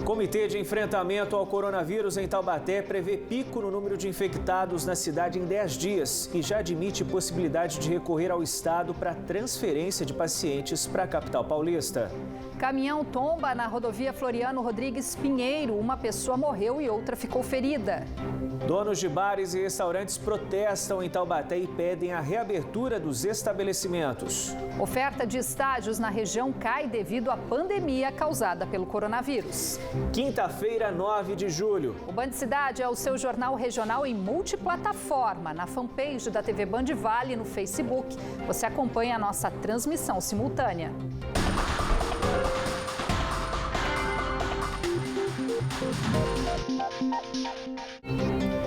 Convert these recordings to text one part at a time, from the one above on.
O Comitê de Enfrentamento ao Coronavírus em Taubaté prevê pico no número de infectados na cidade em 10 dias e já admite possibilidade de recorrer ao Estado para transferência de pacientes para a capital paulista. Caminhão tomba na rodovia Floriano Rodrigues Pinheiro. Uma pessoa morreu e outra ficou ferida. Donos de bares e restaurantes protestam em Taubaté e pedem a reabertura dos estabelecimentos. Oferta de estágios na região cai devido à pandemia causada pelo coronavírus. Quinta-feira, 9 de julho. O Band Cidade é o seu jornal regional em multiplataforma, na fanpage da TV Band Vale no Facebook. Você acompanha a nossa transmissão simultânea.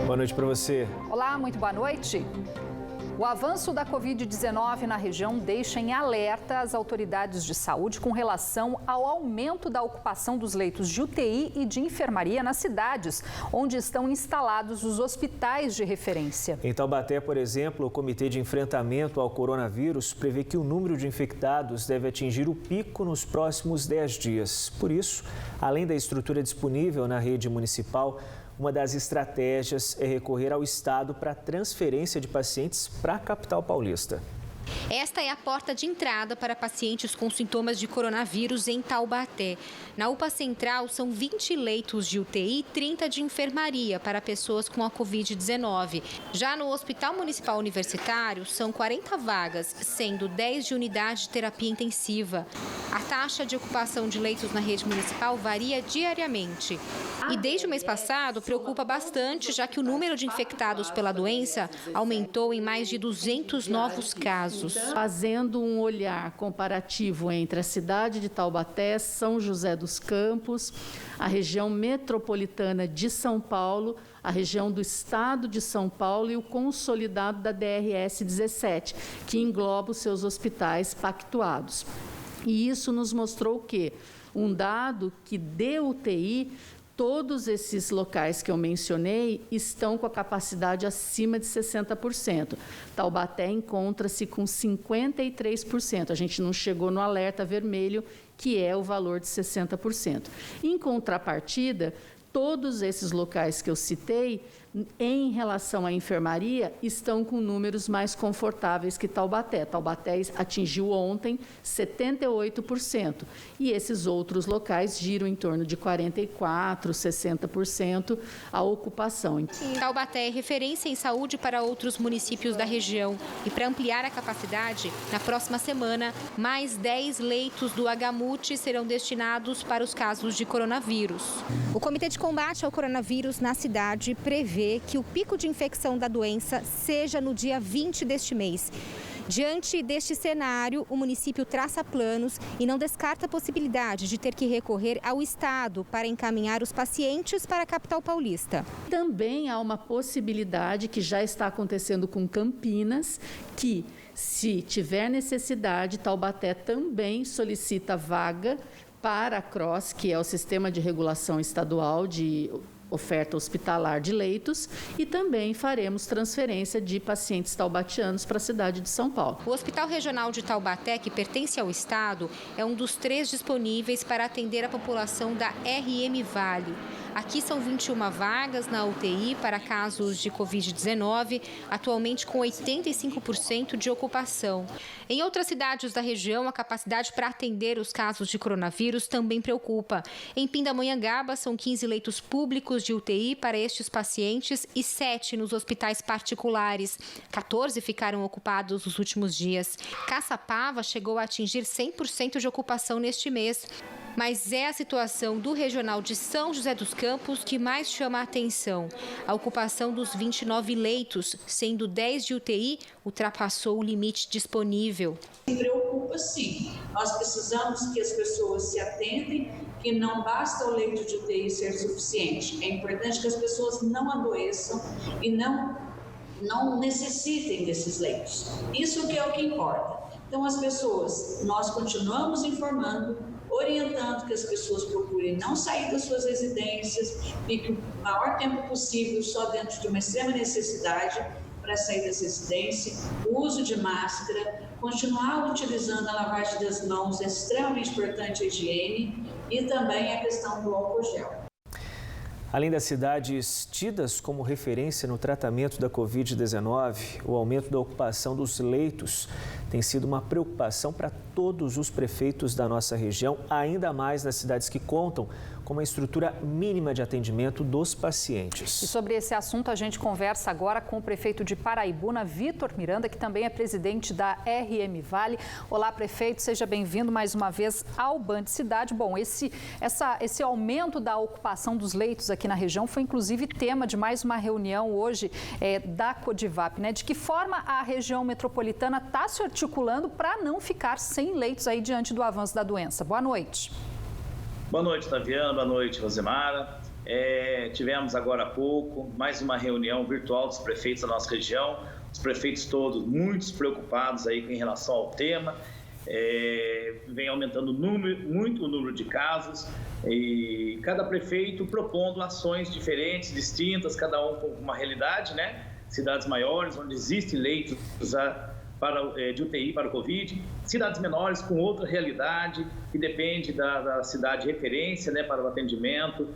Boa noite para você. Olá, muito boa noite. O avanço da Covid-19 na região deixa em alerta as autoridades de saúde com relação ao aumento da ocupação dos leitos de UTI e de enfermaria nas cidades, onde estão instalados os hospitais de referência. Em Taubaté, por exemplo, o Comitê de Enfrentamento ao Coronavírus prevê que o número de infectados deve atingir o pico nos próximos 10 dias. Por isso, além da estrutura disponível na rede municipal, uma das estratégias é recorrer ao Estado para transferência de pacientes para a capital paulista. Esta é a porta de entrada para pacientes com sintomas de coronavírus em Taubaté. Na UPA Central, são 20 leitos de UTI e 30 de enfermaria para pessoas com a Covid-19. Já no Hospital Municipal Universitário, são 40 vagas, sendo 10 de unidade de terapia intensiva. A taxa de ocupação de leitos na rede municipal varia diariamente. E desde o mês passado, preocupa bastante, já que o número de infectados pela doença aumentou em mais de 200 novos casos. Fazendo um olhar comparativo entre a cidade de Taubaté, São José dos Campos, a região metropolitana de São Paulo, a região do estado de São Paulo e o consolidado da DRS 17, que engloba os seus hospitais pactuados. E isso nos mostrou o quê? Um dado que de UTI, todos esses locais que eu mencionei estão com a capacidade acima de 60%. Taubaté encontra-se com 53%. A gente não chegou no alerta vermelho, que é o valor de 60%. Em contrapartida, todos esses locais que eu citei, em relação à enfermaria, estão com números mais confortáveis que Taubaté. Taubaté atingiu ontem 78%. E esses outros locais giram em torno de 44%, 60% a ocupação. Taubaté é referência em saúde para outros municípios da região. E para ampliar a capacidade, na próxima semana, mais 10 leitos do HMUT serão destinados para os casos de coronavírus. O Comitê de Combate ao Coronavírus na cidade prevê que o pico de infecção da doença seja no dia 20 deste mês. Diante deste cenário, o município traça planos e não descarta a possibilidade de ter que recorrer ao Estado para encaminhar os pacientes para a capital paulista. Também há uma possibilidade que já está acontecendo com Campinas, que, se tiver necessidade, Taubaté também solicita vaga para a CROSS, que é o Sistema de Regulação Estadual de oferta hospitalar de leitos, e também faremos transferência de pacientes taubatianos para a cidade de São Paulo. O Hospital Regional de Taubaté, que pertence ao Estado, é um dos 3 disponíveis para atender a população da RM Vale. Aqui são 21 vagas na UTI para casos de Covid-19, atualmente com 85% de ocupação. Em outras cidades da região, a capacidade para atender os casos de coronavírus também preocupa. Em Pindamonhangaba, são 15 leitos públicos de UTI para estes pacientes e 7 nos hospitais particulares. 14 ficaram ocupados nos últimos dias. Caçapava chegou a atingir 100% de ocupação neste mês. Mas é a situação do regional de São José dos Campos que mais chama a atenção. A ocupação dos 29 leitos, sendo 10 de UTI, ultrapassou o limite disponível. Me preocupa, sim. Nós precisamos que as pessoas se atentem, que não basta o leito de UTI ser suficiente. É importante que as pessoas não adoeçam e não necessitem desses leitos. Isso que é o que importa. Então, as pessoas, nós continuamos informando, orientando que as pessoas procurem não sair das suas residências, fiquem o maior tempo possível só dentro de uma extrema necessidade para sair das residências, o uso de máscara, continuar utilizando a lavagem das mãos, é extremamente importante a higiene, e também a questão do álcool gel. Além das cidades tidas como referência no tratamento da Covid-19, o aumento da ocupação dos leitos tem sido uma preocupação para todos os prefeitos da nossa região, ainda mais nas cidades que contam com uma estrutura mínima de atendimento dos pacientes. E sobre esse assunto a gente conversa agora com o prefeito de Paraibuna, Vitor Miranda, que também é presidente da RM Vale. Olá, prefeito, seja bem-vindo mais uma vez ao Band Cidade. Bom, esse aumento da ocupação dos leitos aqui na região foi inclusive tema de mais uma reunião hoje da Codivap, né? De que forma a região metropolitana está se articulando para não ficar sem leitos aí diante do avanço da doença? Boa noite. Boa noite, Taviana. Boa noite, Rosemara. Tivemos agora há pouco mais uma reunião virtual dos prefeitos da nossa região. Os prefeitos todos muito preocupados aí em relação ao tema. Vem aumentando muito o número de casos e cada prefeito propondo ações diferentes, distintas, cada um com uma realidade, né? Cidades maiores, onde existem leitos de UTI para o Covid, cidades menores com outra realidade, que depende da cidade de referência, né, para o atendimento.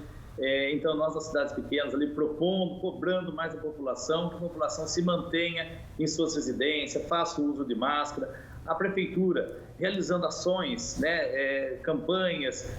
Então, nós, das cidades pequenas, ali propondo, cobrando mais a população, que a população se mantenha em suas residências, faça o uso de máscara. A prefeitura realizando ações, né, campanhas,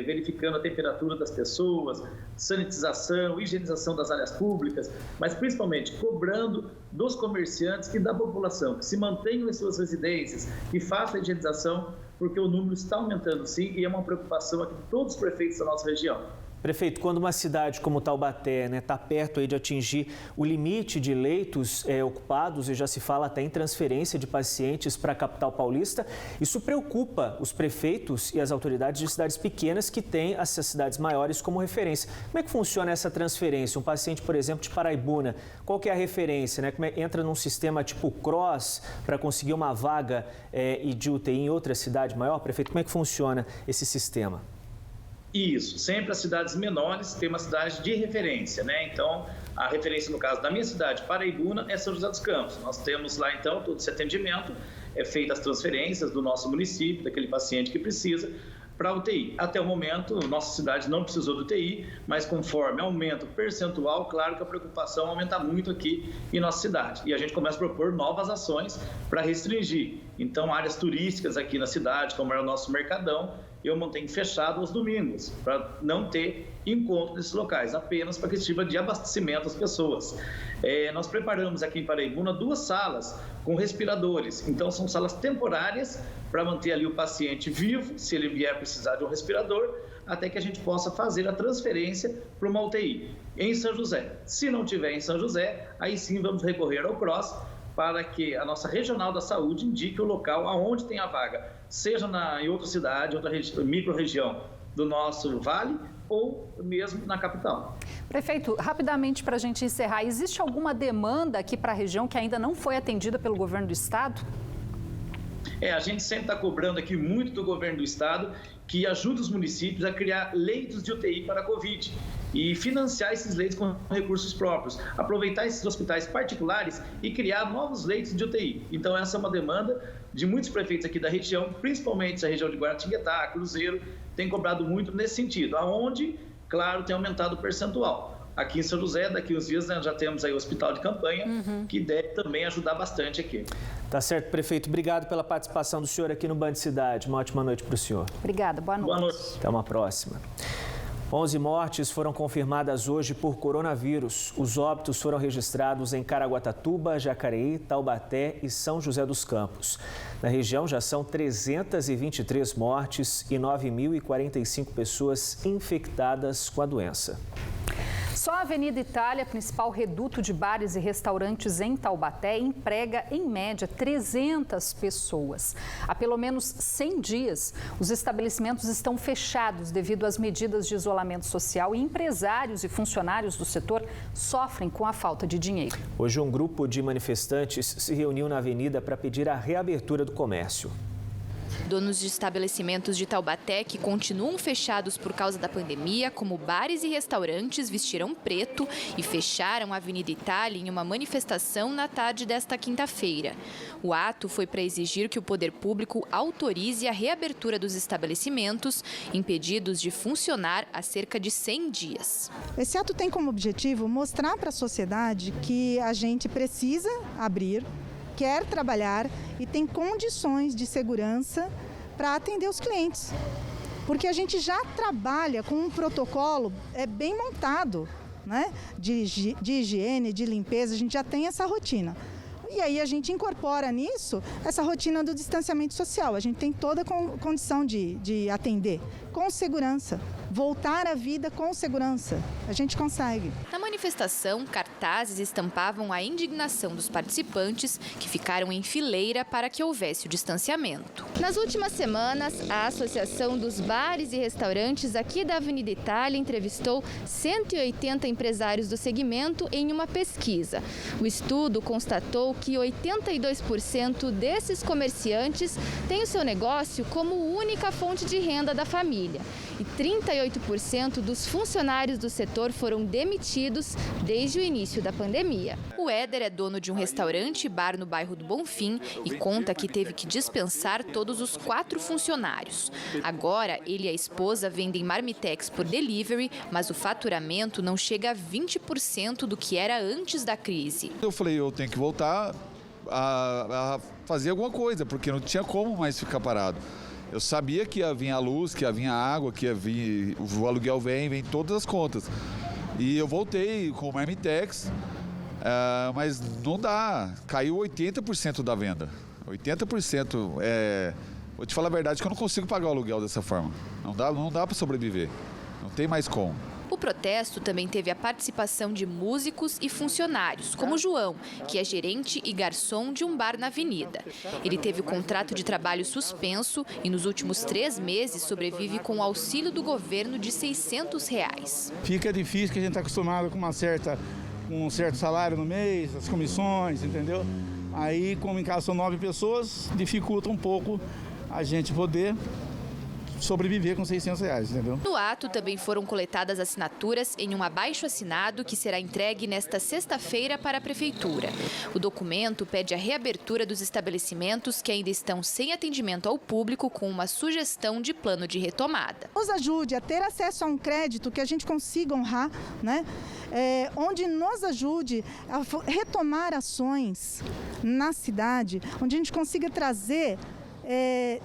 verificando a temperatura das pessoas, sanitização, higienização das áreas públicas, mas principalmente cobrando dos comerciantes e da população que se mantenham em suas residências, que façam a higienização, porque o número está aumentando sim e é uma preocupação aqui de todos os prefeitos da nossa região. Prefeito, quando uma cidade como Taubaté está perto aí de atingir o limite de leitos ocupados e já se fala até em transferência de pacientes para a capital paulista, isso preocupa os prefeitos e as autoridades de cidades pequenas que têm essas cidades maiores como referência. Como é que funciona essa transferência? Um paciente, por exemplo, de Paraibuna, qual que é a referência? Né? Entra num sistema tipo CROSS para conseguir uma vaga de UTI em outra cidade maior? Prefeito, como é que funciona esse sistema? Isso, sempre as cidades menores têm uma cidade de referência, né? Então, a referência no caso da minha cidade, Paraibuna, é São José dos Campos. Nós temos lá, então, todo esse atendimento, feitas as transferências do nosso município, daquele paciente que precisa, para a UTI. Até o momento, nossa cidade não precisou de UTI, mas conforme aumenta o percentual, claro que a preocupação aumenta muito aqui em nossa cidade. E a gente começa a propor novas ações para restringir. Então, áreas turísticas aqui na cidade, como é o nosso Mercadão, eu mantenho fechado aos domingos, para não ter encontro nesses locais, apenas para que sirva de abastecimento às pessoas. Nós preparamos aqui em Paraibuna 2 salas com respiradores, então são salas temporárias para manter ali o paciente vivo, se ele vier precisar de um respirador, até que a gente possa fazer a transferência para uma UTI em São José. Se não tiver em São José, aí sim vamos recorrer ao CROSS, para que a nossa regional da saúde indique o local aonde tem a vaga, seja em outra cidade, outra micro-região do nosso vale ou mesmo na capital. Prefeito, rapidamente para a gente encerrar, existe alguma demanda aqui para a região que ainda não foi atendida pelo governo do estado? A gente sempre está cobrando aqui muito do governo do estado que ajude os municípios a criar leitos de UTI para a Covid e financiar esses leitos com recursos próprios, aproveitar esses hospitais particulares e criar novos leitos de UTI. Então, essa é uma demanda de muitos prefeitos aqui da região, principalmente a região de Guaratinguetá, Cruzeiro, tem cobrado muito nesse sentido, aonde, claro, tem aumentado o percentual. Aqui em São José, daqui uns dias, né, já temos aí o hospital de campanha, que deve também ajudar bastante aqui. Tá certo, prefeito. Obrigado pela participação do senhor aqui no Band Cidade. Uma ótima noite para o senhor. Obrigada, boa noite. Boa noite. Até uma próxima. 11 mortes foram confirmadas hoje por coronavírus. Os óbitos foram registrados em Caraguatatuba, Jacareí, Taubaté e São José dos Campos. Na região já são 323 mortes e 9.045 pessoas infectadas com a doença. Só a Avenida Itália, principal reduto de bares e restaurantes em Taubaté, emprega, em média, 300 pessoas. Há pelo menos 100 dias, os estabelecimentos estão fechados devido às medidas de isolamento social e empresários e funcionários do setor sofrem com a falta de dinheiro. Hoje, um grupo de manifestantes se reuniu na avenida para pedir a reabertura do comércio. Donos de estabelecimentos de Taubaté que continuam fechados por causa da pandemia, como bares e restaurantes, vestiram preto e fecharam a Avenida Itália em uma manifestação na tarde desta quinta-feira. O ato foi para exigir que o poder público autorize a reabertura dos estabelecimentos, impedidos de funcionar há cerca de 100 dias. Esse ato tem como objetivo mostrar para a sociedade que a gente precisa abrir, quer trabalhar e tem condições de segurança para atender os clientes. Porque a gente já trabalha com um protocolo bem montado, né? De higiene, de limpeza, a gente já tem essa rotina. E aí a gente incorpora nisso essa rotina do distanciamento social. A gente tem toda a condição de atender com segurança, voltar à vida com segurança. A gente consegue. Na manifestação, cartazes estampavam a indignação dos participantes que ficaram em fileira para que houvesse o distanciamento. Nas últimas semanas, a Associação dos Bares e Restaurantes aqui da Avenida Itália entrevistou 180 empresários do segmento em uma pesquisa. O estudo constatou que 82% desses comerciantes têm o seu negócio como única fonte de renda da família. E 38% dos funcionários do setor foram demitidos desde o início da pandemia. O Éder é dono de um restaurante e bar no bairro do Bonfim e conta que teve que dispensar todos os 4 funcionários. Agora, ele e a esposa vendem marmitex por delivery, mas o faturamento não chega a 20% do que era antes da crise. Eu falei, eu tenho que voltar a fazer alguma coisa, porque não tinha como mais ficar parado. Eu sabia que ia vir a luz, que ia vir a água, que ia vir o aluguel vem todas as contas. E eu voltei com o marmitex, mas não dá, caiu 80% da venda. 80%, vou te falar a verdade que eu não consigo pagar o aluguel dessa forma. Não dá para sobreviver, não tem mais como. O protesto também teve a participação de músicos e funcionários, como João, que é gerente e garçom de um bar na avenida. Ele teve o contrato de trabalho suspenso e nos últimos 3 meses sobrevive com o auxílio do governo de R$600. Fica difícil, que a gente está acostumado com um certo salário no mês, as comissões, entendeu? Aí, como em casa são 9 pessoas, dificulta um pouco a gente poder sobreviver com R$600, entendeu? No ato também foram coletadas assinaturas em um abaixo-assinado que será entregue nesta sexta-feira para a Prefeitura. O documento pede a reabertura dos estabelecimentos que ainda estão sem atendimento ao público com uma sugestão de plano de retomada. Nos ajude a ter acesso a um crédito que a gente consiga honrar, né? Onde nos ajude a retomar ações na cidade, onde a gente consiga trazer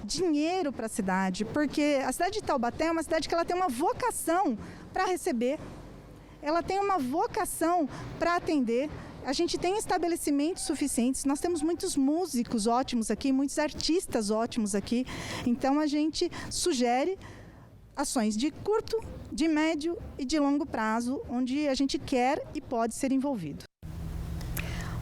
dinheiro para a cidade, porque a cidade de Taubaté é uma cidade que ela tem uma vocação para receber, ela tem uma vocação para atender. A gente tem estabelecimentos suficientes, nós temos muitos músicos ótimos aqui, muitos artistas ótimos aqui, então a gente sugere ações de curto, de médio e de longo prazo, onde a gente quer e pode ser envolvido.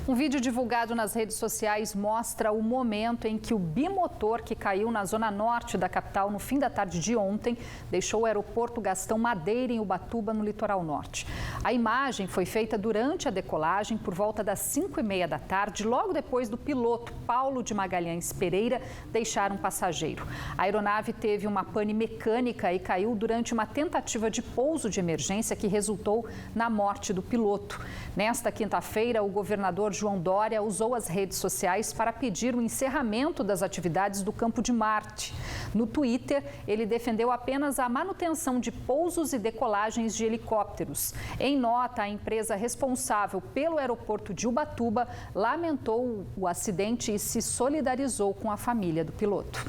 Um vídeo divulgado nas redes sociais mostra o momento em que o bimotor que caiu na zona norte da capital no fim da tarde de ontem deixou o aeroporto Gastão Madeira, em Ubatuba, no litoral norte. A imagem foi feita durante a decolagem por volta das 5h30 da tarde, logo depois do piloto Paulo de Magalhães Pereira deixar um passageiro. A aeronave teve uma pane mecânica e caiu durante uma tentativa de pouso de emergência que resultou na morte do piloto. Nesta quinta-feira, o governador João Dória usou as redes sociais para pedir o encerramento das atividades do Campo de Marte. No Twitter, ele defendeu apenas a manutenção de pousos e decolagens de helicópteros. Em nota, a empresa responsável pelo aeroporto de Ubatuba lamentou o acidente e se solidarizou com a família do piloto.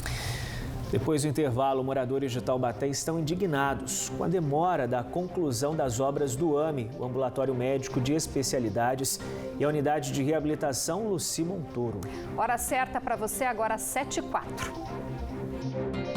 Depois do intervalo, moradores de Taubaté estão indignados com a demora da conclusão das obras do AME, o Ambulatório Médico de Especialidades, e a Unidade de Reabilitação Luci Montoro. Hora certa para você agora, 7h04.